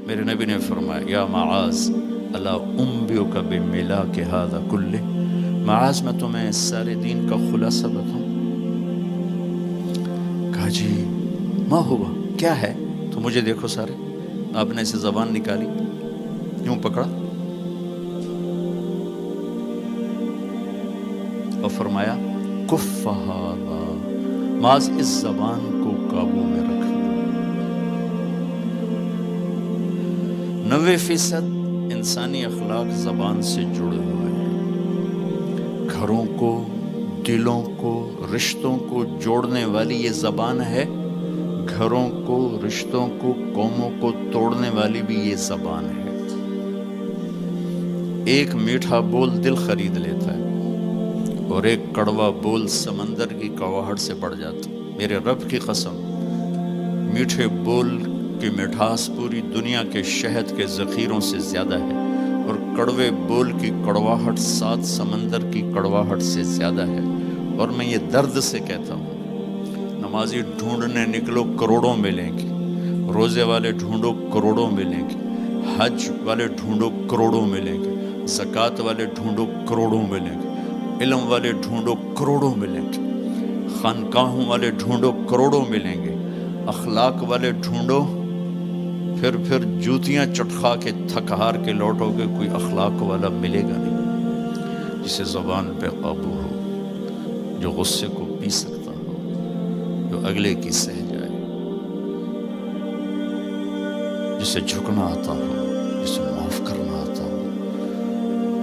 میرے نبی نے فرمایا یا معاذ الا انبئک بملاک ھذا کلہ، معاذ میں تمہیں سارے دین کا خلاصہ بتاؤں؟ کہا جی ما ہوا، کیا ہے؟ تو مجھے دیکھو سارے، آپ نے اسے زبان نکالی، یوں پکڑا اور فرمایا کف ھذا، معاذ اس زبان کو قابو میں رکھ لو۔ 90% انسانی اخلاق زبان سے جڑے ہوئے ہیں۔ گھروں کو، دلوں کو، رشتوں کو جوڑنے والی یہ زبان ہے، گھروں کو، رشتوں کو، قوموں کو توڑنے والی بھی یہ زبان ہے۔ ایک میٹھا بول دل خرید لیتا ہے اور ایک کڑوا بول سمندر کی کڑواہٹ سے بڑھ جاتا۔ میرے رب کی قسم، میٹھے بول کی مٹھاس پوری دنیا کے شہد کے ذخیروں سے زیادہ ہے، اور کڑوے بول کی کڑواہٹ 7 سمندر کی کڑواہٹ سے زیادہ ہے۔ اور میں یہ درد سے کہتا ہوں، نمازی ڈھونڈنے نکلو کروڑوں ملیں گے، روزے والے ڈھونڈو کروڑوں ملیں گے، حج والے ڈھونڈو کروڑوں ملیں گے، زکوٰۃ والے ڈھونڈو کروڑوں ملیں گے، علم والے ڈھونڈو کروڑوں ملیں گے، خانقاہوں والے ڈھونڈو کروڑوں ملیں گے، اخلاق والے ڈھونڈو، پھر جوتیاں چٹخا کے تھک ہار کے لوٹو گے، کوئی اخلاق والا ملے گا نہیں، جسے زبان پہ قابو ہو، جو غصے کو پی سکتا ہو، جو اگلے کی سہ جائے، جسے جھکنا آتا ہو، جسے معاف کرنا آتا ہو،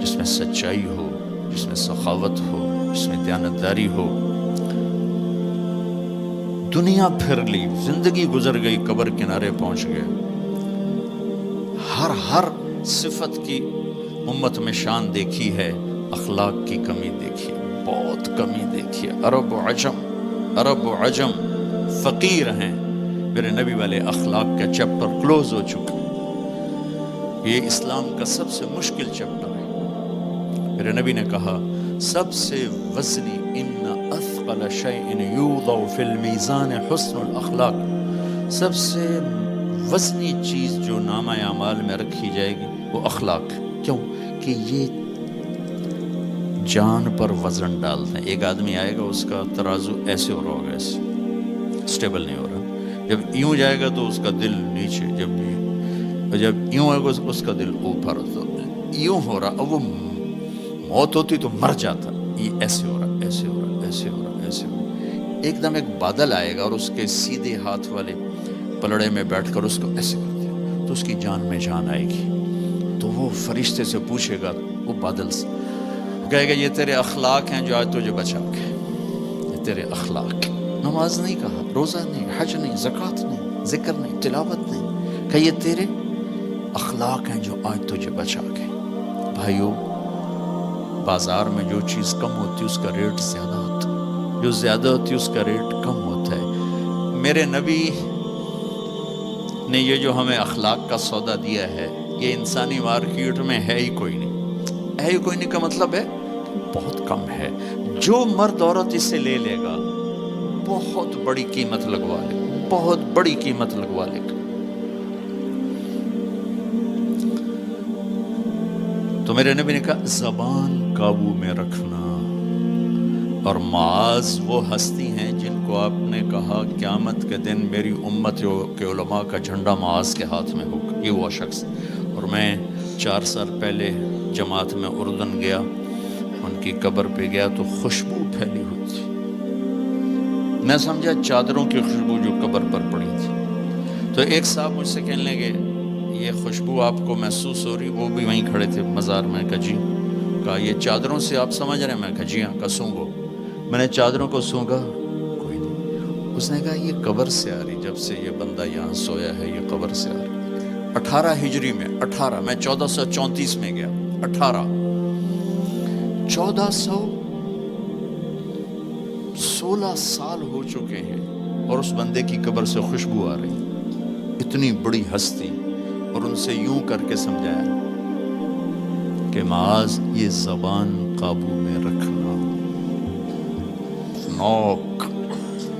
جس میں سچائی ہو، جس میں سخاوت ہو، جس میں دیانتداری ہو۔ دنیا پھر لی، زندگی گزر گئی، قبر کنارے پہنچ گئے، ہر صفت کی امت میں شان دیکھی ہے، اخلاق کی کمی دیکھی ہے، بہت کمی دیکھی ہے۔ عرب و عجم فقیر ہیں، میرے نبی والے اخلاق کا چیپٹر کلوز ہو چکا ہے۔ یہ اسلام کا سب سے مشکل چیپٹر ہے۔ میرے نبی نے کہا سب سے وزنی ان اثقل شیء یوضع فی المیزان حسن الاخلاق، سب سے وزنی چیز جو نامہ اعمال میں رکھی جائے گی وہ اخلاق۔ کیوں؟ کہ یہ جان پر وزن ڈالتے ہیں۔ ایک آدمی آئے گا، اس کا ترازو ایسے ہو رہا ہوگا، ایسے سٹیبل نہیں ہو رہا، جب یوں جائے گا تو اس کا دل نیچے، جب یوں آئے گا اس کا دل اوپر، تو یوں ہو رہا، اب وہ موت ہوتی تو مر جاتا، یہ ایسے ہو رہا، ایسے ہو رہا، ایسے ہو رہا، ایسے ہو رہا۔ ایک دم ایک بادل آئے گا اور اس کے سیدھے ہاتھ والے پلڑے میں بیٹھ کر اس کو ایسے کر دیا تو اس کی جان میں جان آئے گی۔ تو وہ فرشتے سے پوچھے گا، وہ بادل سے کہے گا یہ تیرے اخلاق ہیں جو آج تجھے بچا کے، یہ تیرے اخلاق۔ نماز نہیں کہا، روزہ نہیں، حج نہیں، زکوٰۃ نہیں، ذکر نہیں، تلاوت نہیں، کہ یہ تیرے اخلاق ہیں جو آج تجھے بچا کے۔ بھائیو، بازار میں جو چیز کم ہوتی ہے اس کا ریٹ زیادہ ہوتا ہے، جو زیادہ ہوتی ہے اس کا ریٹ کم ہوتا ہے۔ میرے نبی نے یہ جو ہمیں اخلاق کا سودا دیا ہے، یہ انسانی مارکیٹ میں ہے ہی کوئی نہیں۔ ہے ہی کوئی نہیں کا مطلب ہے بہت کم ہے۔ جو مرد عورت اسے لے لے گا بہت بڑی قیمت لگوا لے گا، بہت بڑی قیمت لگوا لے گا۔ تو میرے نبی نے کہا زبان قابو میں رکھنا۔ اور معاذ وہ ہستی ہیں جن کو آپ نے کہا قیامت کے دن میری امت کے علماء کا جھنڈا معاذ کے ہاتھ میں ہوگا، یہ وہ شخص۔ اور میں 4 سال پہلے جماعت میں اردن گیا، ان کی قبر پہ گیا تو خوشبو پھیلی ہوئی تھی، میں سمجھا چادروں کی خوشبو جو قبر پر پڑی تھی۔ تو ایک صاحب مجھ سے کہنے لگے یہ خوشبو آپ کو محسوس ہو رہی؟ وہ بھی وہیں کھڑے تھے مزار میں۔ کہا جی۔ کہا یہ چادروں سے آپ سمجھ رہے ہیں؟ میں کہا جی ہاں۔ کہا سونگو۔ میں نے چادروں کو سونگا، کوئی نہیں۔ اس نے کہا یہ قبر سے آ رہی، جب سے یہ بندہ یہاں سویا ہے یہ قبر سے آ رہی۔ 18 ہجری میں، 18 میں 1434 میں گیا، 1416 سال ہو چکے ہیں اور اس بندے کی قبر سے خوشبو آ رہی، اتنی بڑی ہستی۔ اور ان سے یوں کر کے سمجھایا کہ معاذ یہ زبان قابو میں رکھنا۔ نوک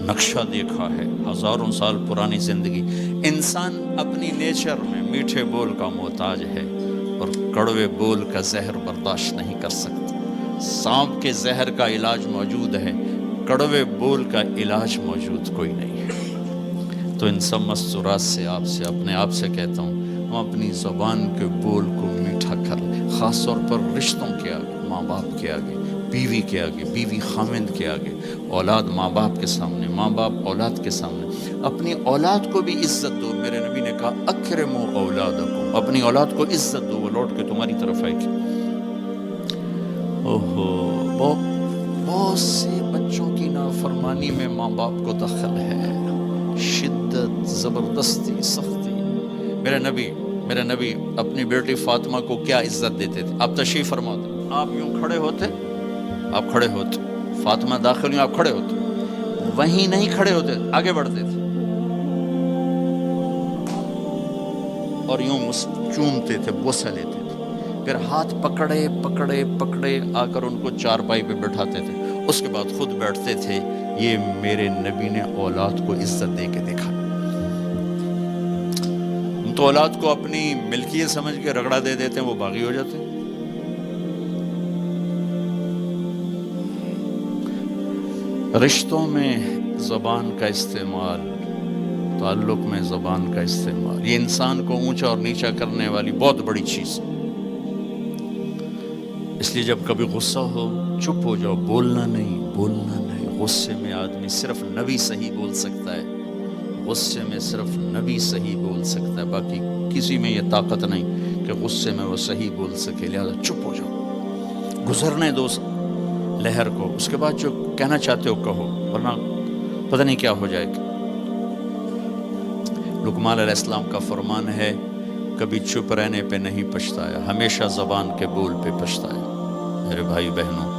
نقشہ دیکھا ہے، 1000 سال پرانی زندگی، انسان اپنی نیچر میں میٹھے بول کا محتاج ہے اور کڑوے بول کا زہر برداشت نہیں کر سکتا۔ سانپ کے زہر کا علاج موجود ہے، کڑوے بول کا علاج موجود کوئی نہیں ہے۔ تو ان سب مستورات سے اپنے آپ سے کہتا ہوں، ہم اپنی زبان کے بول کو میٹھا کر لیں، خاص طور پر رشتوں کے آگے، ماں باپ کے آگے، بیوی کے آگے، بیوی خامند کے آگے، اولاد ماں باپ کے سامنے، ماں باپ اولاد کے سامنے۔ اپنی اولاد کو بھی عزت دو۔ میرے نبی نے کہا اکرموا اولادکم، اپنی اولاد کو عزت دو، وہ لوٹ کے تمہاری طرف آئے گی۔ بہت سے بچوں کی نافرمانی میں ماں باپ کو دخل ہے، شدت، زبردستی، سختی۔ میرے نبی اپنی بیٹی فاطمہ کو کیا عزت دیتے تھے؟ آپ تشریف فرما دو، آپ یوں کھڑے ہوتے، فاطمہ داخل ہوئی، آپ کھڑے ہوتے، وہیں نہیں کھڑے ہوتے، آگے بڑھتے تھے اور یوں چومتے تھے، بوسہ لیتے تھے، پھر ہاتھ پکڑے آ کر ان کو چارپائی پہ بٹھاتے تھے، اس کے بعد خود بیٹھتے تھے۔ یہ میرے نبی نے اولاد کو عزت دے کے دیکھا۔ ہم تو اولاد کو اپنی ملکیت سمجھ کے رگڑا دے دیتے ہیں، وہ باغی ہو جاتے ہیں۔ رشتوں میں زبان کا استعمال، تعلق میں زبان کا استعمال، یہ انسان کو اونچا اور نیچا کرنے والی بہت بڑی چیز ہے۔ اس لیے جب کبھی غصہ ہو، چپ ہو جاؤ، بولنا نہیں۔ غصے میں آدمی صرف نبی صحیح بول سکتا ہے، غصے میں صرف نبی صحیح بول سکتا ہے، باقی کسی میں یہ طاقت نہیں کہ غصے میں وہ صحیح بول سکے۔ لہذا چپ ہو جاؤ، گزرنے دو لہر کو، اس کے بعد جو کہنا چاہتے ہو کہو، ورنہ پتہ نہیں کیا ہو جائے گا۔ لقمان علیہ السلام کا فرمان ہے، کبھی چپ رہنے پہ نہیں پچھتایا، ہمیشہ زبان کے بول پہ پچھتایا۔ میرے بھائی بہنوں،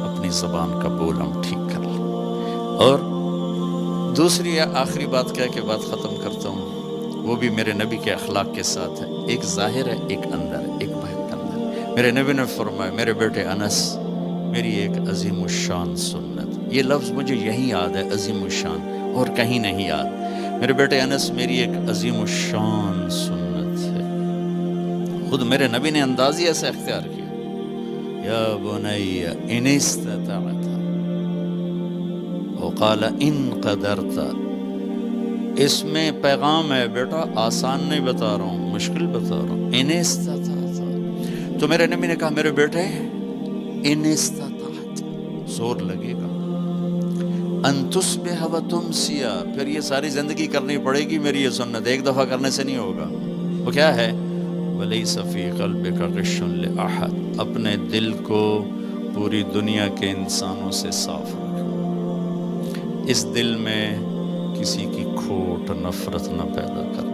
اپنی زبان کا بول ہم ٹھیک کر لیں۔ اور دوسری آخری بات کہہ کے بات ختم کرتا ہوں، وہ بھی میرے نبی کے اخلاق کے ساتھ ہے، ایک ظاہر ہے، ایک اندر ہے، ایک باہر کا اندر ہے۔ میرے نبی نے فرمایا، میرے بیٹے انس، میری ایک عظیم الشان سنت، یہ لفظ مجھے یہی یاد ہے، عظیم الشان، اور کہیں نہیں یاد۔ میرے بیٹے انس، میری ایک عظیم الشان سنت ہے۔ خود میرے نبی نے انداز ہی ایسا اختیار کیا، یا بنی ان استطعت، وقال ان قدرت۔ اس میں پیغام ہے، بیٹا آسان نہیں بتا رہا ہوں، مشکل بتا رہا ہوں۔ ان استطعت، تو میرے نبی نے کہا میرے بیٹے ان استطعت، زور لگے گا، ان تصبح و تمسی، پھر یہ ساری زندگی کرنی پڑے گی میری یہ سنت، ایک دفعہ کرنے سے نہیں ہوگا۔ وہ کیا ہے؟ وَلَيْسَ فِي قَلْبِكَ غِشٌّ لِأَحَدٍ، اپنے دل کو پوری دنیا کے انسانوں سے صاف رکھو، اس دل میں کسی کی کھوٹ، نفرت نہ پیدا کر۔